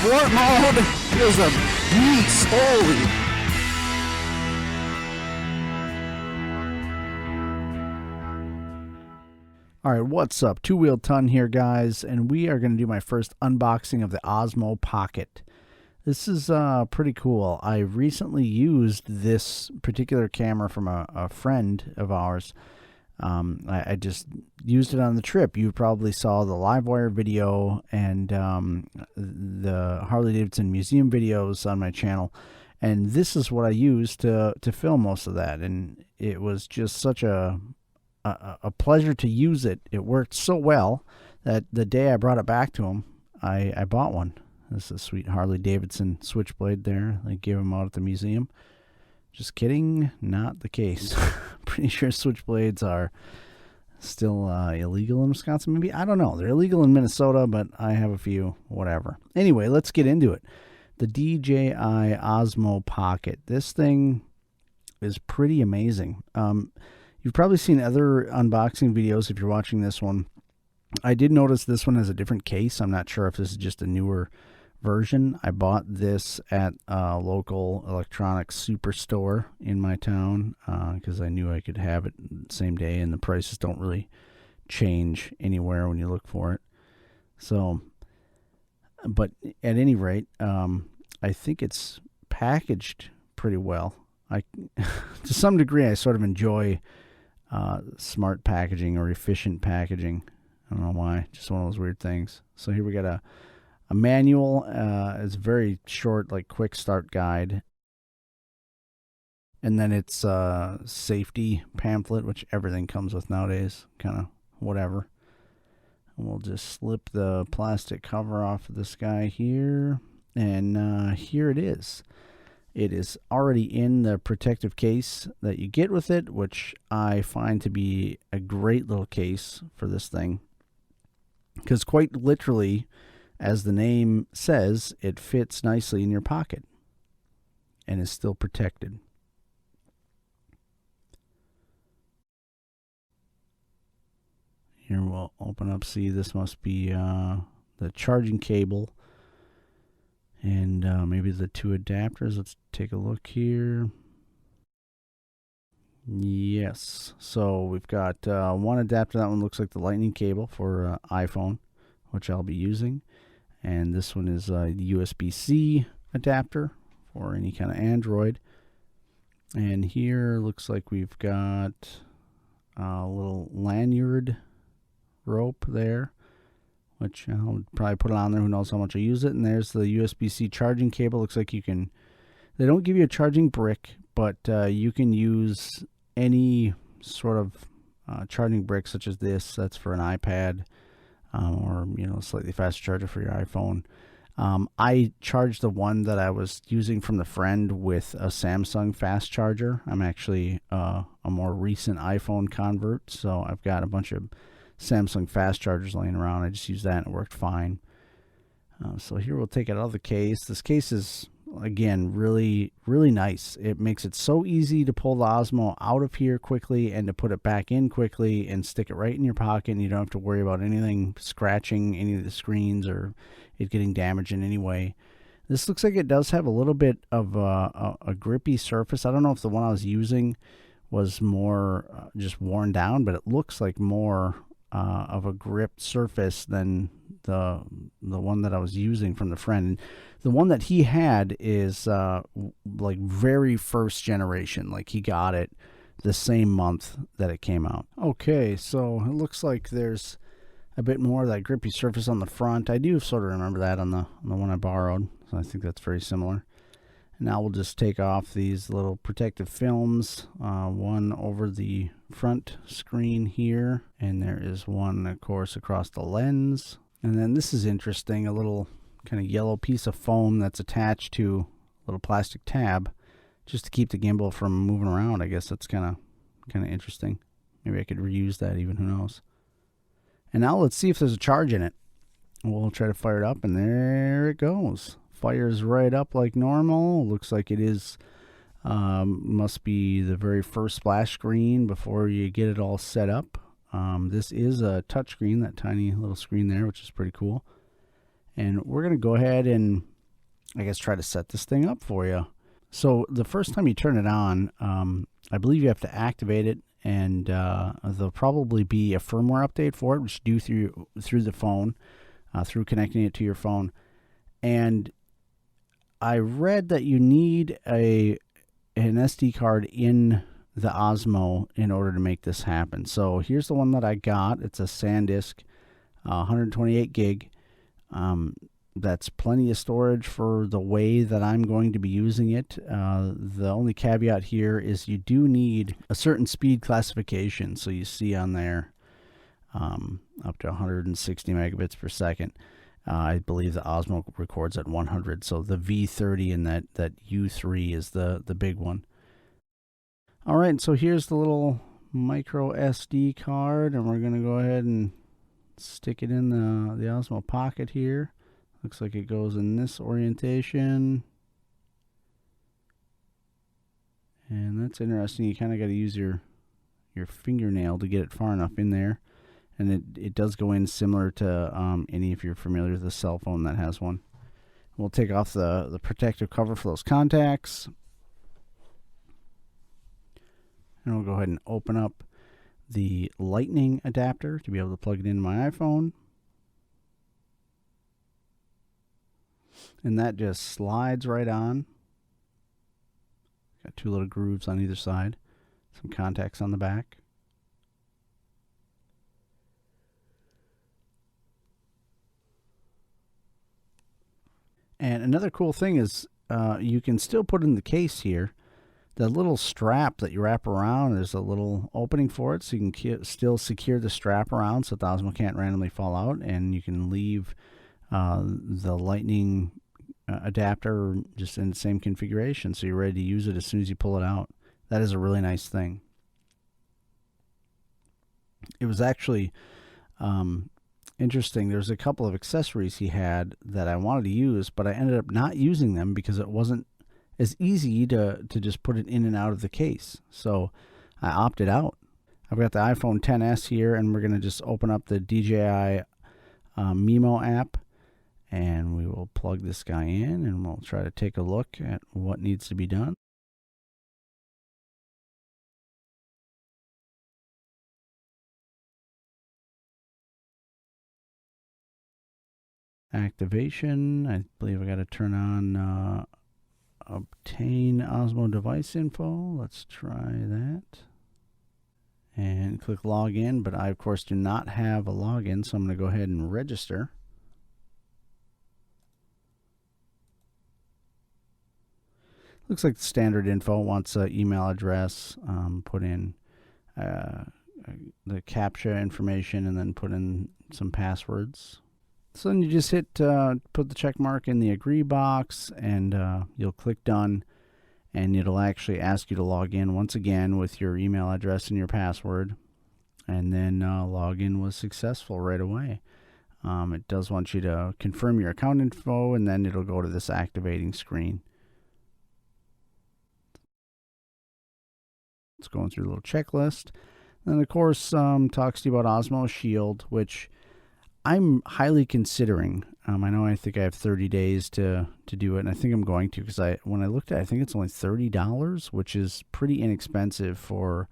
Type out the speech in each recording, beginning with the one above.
sport mode is a beast. Holy. Alright, what's up? Two Wheel Ton here, guys, and we are going to do my first unboxing of the Osmo Pocket. This is pretty cool. I recently used this particular camera from a friend of ours. I just used it on the trip. You probably saw the Livewire video and the Harley-Davidson Museum videos on my channel. And this is what I used to film most of that. And it was just such a pleasure to use it. It worked so well that the day I brought it back to him, I bought one. This is a sweet Harley-Davidson switchblade there. They gave them out at the museum. Just kidding, not the case. Pretty sure switchblades are still illegal in Wisconsin, maybe? I don't know. They're illegal in Minnesota, but I have a few, whatever. Anyway, let's get into it. The DJI Osmo Pocket. This thing is pretty amazing. You've probably seen other unboxing videos if you're watching this one. I did notice this one has a different case. I'm not sure if this is just a newer version. I bought this at a local electronics superstore in my town because I knew I could have it the same day, and the prices don't really change anywhere when you look for it. So, but at any rate, I think it's packaged pretty well. To some degree, I sort of enjoy smart packaging or efficient packaging. I don't know why, just one of those weird things. So here we got a manual. It's very short, like quick start guide. And then it's a safety pamphlet, which everything comes with nowadays, kind of whatever. And we'll just slip the plastic cover off of this guy here. And here it is. It is already in the protective case that you get with it, which I find to be a great little case for this thing. Because quite literally, as the name says, it fits nicely in your pocket and is still protected. Here we'll open up, see this must be the charging cable. And maybe the two adapters. Let's take a look here. Yes. So we've got one adapter. That one looks like the lightning cable for iPhone, which I'll be using. And this one is a USB-C adapter for any kind of Android. And here looks like we've got a little lanyard rope there, which I'll probably put it on there. Who knows how much I use it. And there's the USB-C charging cable. Looks like you can, they don't give you a charging brick, but you can use any sort of charging brick such as this. That's for an iPad or, you know, a slightly faster charger for your iPhone. I charged the one that I was using from the friend with a Samsung fast charger. I'm actually a more recent iPhone convert, so I've got a bunch of Samsung fast chargers laying around. I just used that and it worked fine. So here we'll take it out of the case. This case is, again, really nice. It makes it so easy to pull the Osmo out of here quickly and to put it back in quickly and stick it right in your pocket, and you don't have to worry about anything scratching any of the screens or it getting damaged in any way. This looks like it does have a little bit of a grippy surface. I don't know if the one I was using was more just worn down, but it looks like more of a gripped surface than the one that I was using from the friend. And the one that he had is like very first generation. Like he got it the same month that it came out. Okay, so it looks like there's a bit more of that grippy surface on the front. I do sort of remember that on the one I borrowed, so I think that's very similar. Now we'll just take off these little protective films, one over the front screen here, and there is one, of course, across the lens. And then this is interesting, a little kind of yellow piece of foam that's attached to a little plastic tab just to keep the gimbal from moving around. I guess that's kind of interesting. Maybe I could reuse that even, who knows. And now let's see if there's a charge in it. We'll try to fire it up, and there it goes. Fires right up like normal. Looks like it is must be the very first splash screen before you get it all set up. This is a touch screen, that tiny little screen there, which is pretty cool. And we're going to go ahead and I guess, try to set this thing up for you. So the first time you turn it on, I believe you have to activate it, and there'll probably be a firmware update for it, which you do through the phone, through connecting it to your phone. And I read that you need an SD card in the Osmo in order to make this happen. So here's the one that I got. It's a SanDisk, 128 gig. That's plenty of storage for the way that I'm going to be using it. The only caveat here is you do need a certain speed classification. So you see on there up to 160 megabits per second. I believe the Osmo records at 100. So the V30 and that U3 is the big one. All right, so here's the little micro SD card, and we're going to go ahead and stick it in the Osmo Pocket here. Looks like it goes in this orientation. And that's interesting. You kind of got to use your fingernail to get it far enough in there. And it does go in similar to any, if you're familiar with a cell phone that has one. We'll take off the protective cover for those contacts. And we'll go ahead and open up the lightning adapter to be able to plug it into my iPhone. And that just slides right on. Got two little grooves on either side. Some contacts on the back. And another cool thing is you can still put in the case here. The little strap that you wrap around, there's a little opening for it, so you can still secure the strap around so the Osmo can't randomly fall out, and you can leave the lightning adapter just in the same configuration, so you're ready to use it as soon as you pull it out. That is a really nice thing. It was actually interesting. There's a couple of accessories he had that I wanted to use, but I ended up not using them because it wasn't as easy to just put it in and out of the case. So I opted out. I've got the iPhone XS here, and we're going to just open up the DJI Mimo app, and we will plug this guy in, and we'll try to take a look at what needs to be done. Activation. I believe I got to turn on obtain Osmo device info. Let's try that. And click login, but I of course do not have a login, so I'm going to go ahead and register. Looks like the standard info. Wants an email address, put in the CAPTCHA information, and then put in some passwords. So then you just hit put the check mark in the agree box, and you'll click done, and it'll actually ask you to log in once again with your email address and your password, and then login was successful right away. It does want you to confirm your account info, and then it'll go to this activating screen. It's going through a little checklist. And of course, talks to you about Osmo Shield, which I'm highly considering. I know I think I have 30 days to do it, and I think I'm going to, because when I looked at it, I think it's only $30, which is pretty inexpensive for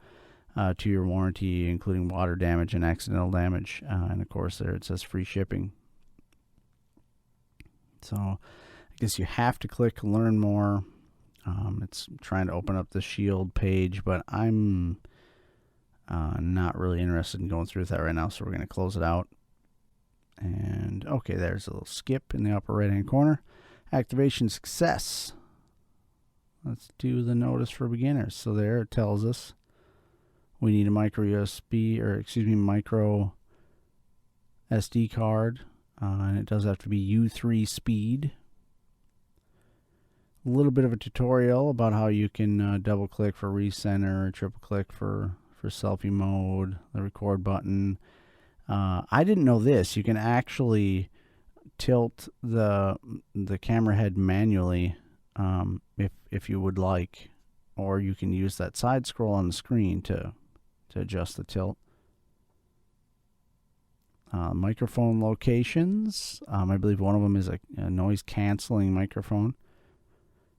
2-year warranty, including water damage and accidental damage. And of course, there it says free shipping. So I guess you have to click learn more. It's trying to open up the Shield page, but I'm not really interested in going through that right now, so we're going to close it out. And okay, there's a little skip in the upper right hand corner. Activation success. Let's do the notice for beginners. So there it tells us we need a micro SD card, and it does have to be U3 speed. A little bit of a tutorial about how you can double click for recenter, triple click for selfie mode, the record button. I didn't know this. You can actually tilt the camera head manually if you would like, or you can use that side scroll on the screen to adjust the tilt. Microphone locations. I believe one of them is a noise canceling microphone.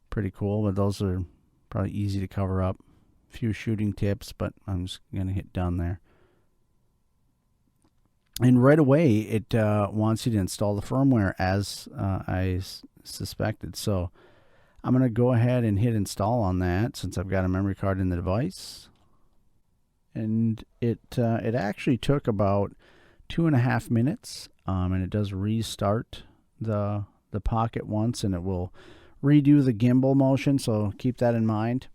Pretty cool, but those are probably easy to cover up. A few shooting tips, but I'm just going to hit done there. And right away, it wants you to install the firmware as I suspected. So I'm going to go ahead and hit install on that since I've got a memory card in the device. And it actually took about 2.5 minutes, and it does restart the Pocket once, and it will redo the gimbal motion, so keep that in mind.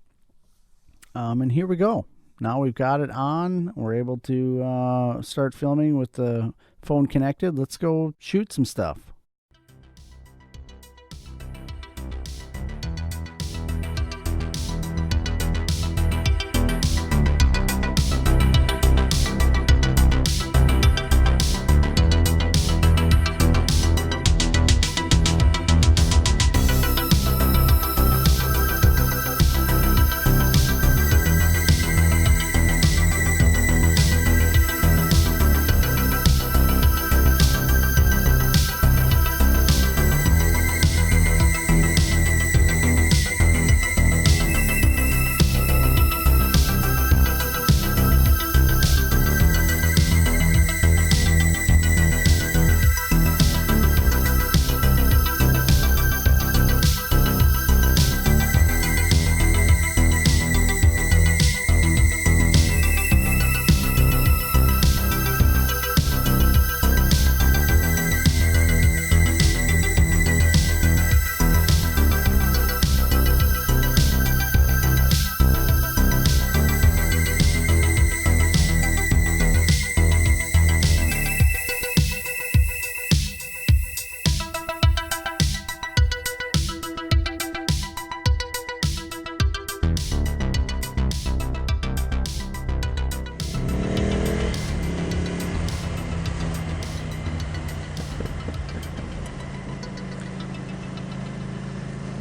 And here we go. Now we've got it on. We're able to start filming with the phone connected. Let's go shoot some stuff.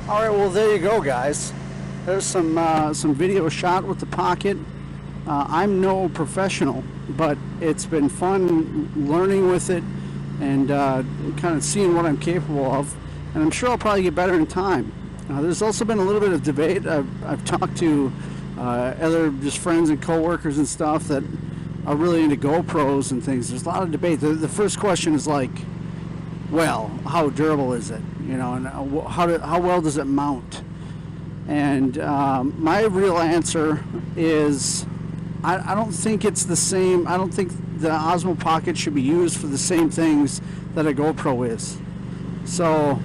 All right, well, there you go, guys. There's some video shot with the Pocket. I'm no professional, but it's been fun learning with it and kind of seeing what I'm capable of. And I'm sure I'll probably get better in time. There's also been a little bit of debate. I've talked to other just friends and coworkers and stuff that are really into GoPros and things. There's a lot of debate. The first question is like, well, how durable is it? You know, and how well does it mount? And my real answer is I don't think it's the same. I don't think the Osmo Pocket should be used for the same things that a GoPro is. So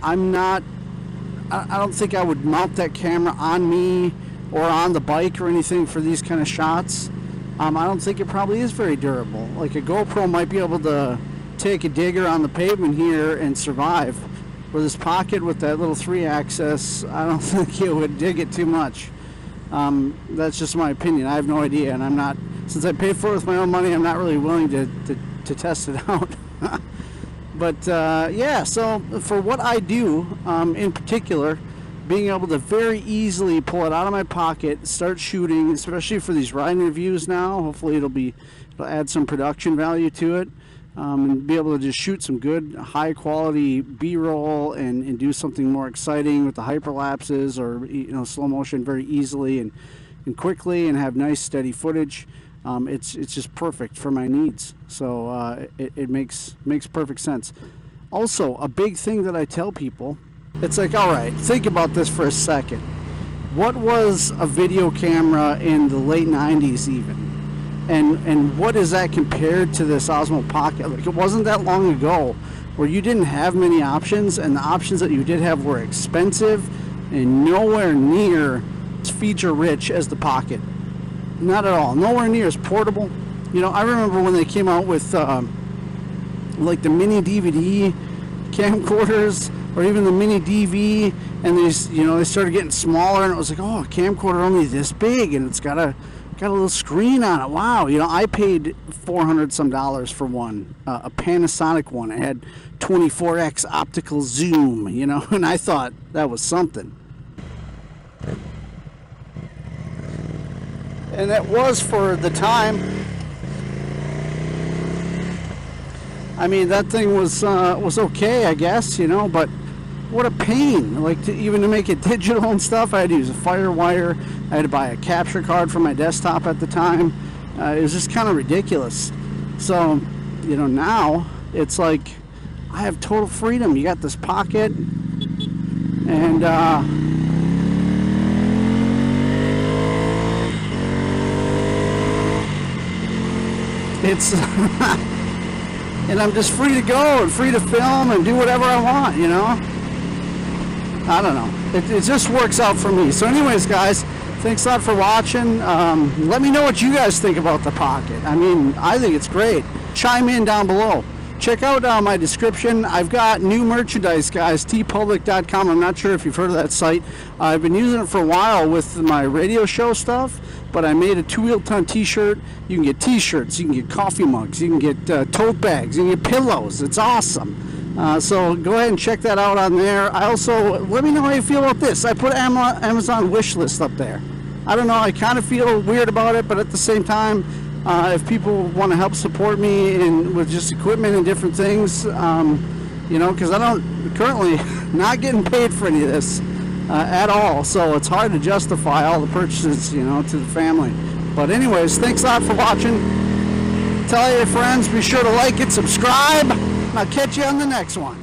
I don't think I would mount that camera on me or on the bike or anything for these kind of shots. I don't think it probably is very durable. Like a GoPro might be able to take a digger on the pavement here and survive. Where this Pocket with that little 3-axis, I don't think it would dig it too much. That's just my opinion. I have no idea, and I'm not, since I paid for it with my own money, I'm not really willing to test it out. But yeah, so for what I do in particular, being able to very easily pull it out of my pocket, start shooting, especially for these riding reviews now. Hopefully it'll add some production value to it. And be able to just shoot some good high quality B-roll and do something more exciting with the hyper-lapses or slow motion very easily and quickly and have nice steady footage. It's just perfect for my needs. So it makes perfect sense. Also, a big thing that I tell people, it's like, all right, think about this for a second. What was a video camera in the late 90s even? And what is that compared to this Osmo Pocket? Like, it wasn't that long ago where you didn't have many options, and the options that you did have were expensive and nowhere near as feature rich as the Pocket. Not at all. Nowhere near as portable. I remember when they came out with like the mini DVD camcorders or even the mini DV, and they started getting smaller, and it was like, oh, a camcorder only this big, and it's got a little screen on it. Wow. I paid $400 some for one, a Panasonic one. It had 24x optical zoom, and I thought that was something. And that was for the time. I mean, that thing was okay, I guess, you know, but what a pain. Like, even to make it digital and stuff, I had to use a FireWire. I had to buy a capture card for my desktop at the time. It was just kind of ridiculous. So, you know, now it's like I have total freedom. You got this Pocket, and it's and I'm just free to go and free to film and do whatever I want, you know. I don't know. It just works out for me. So anyways, guys, thanks a lot for watching. Let me know what you guys think about the Pocket. I mean, I think it's great. Chime in down below. Check out my description. I've got new merchandise, guys. tpublic.com. I'm not sure if you've heard of that site. I've been using it for a while with my radio show stuff, but I made a 2-wheel ton t-shirt. You can get t-shirts, you can get coffee mugs, you can get tote bags, you can get pillows. It's awesome. So go ahead and check that out on there. I also, let me know how you feel about this. I put Amazon wish list up there. I don't know, I kind of feel weird about it, but at the same time, if people want to help support me with just equipment and different things, you know, because I don't currently not getting paid for any of this at all, so it's hard to justify all the purchases, you know, to the family. But anyways, thanks a lot for watching. Tell your friends, be sure to like it, subscribe, and I'll catch you on the next one.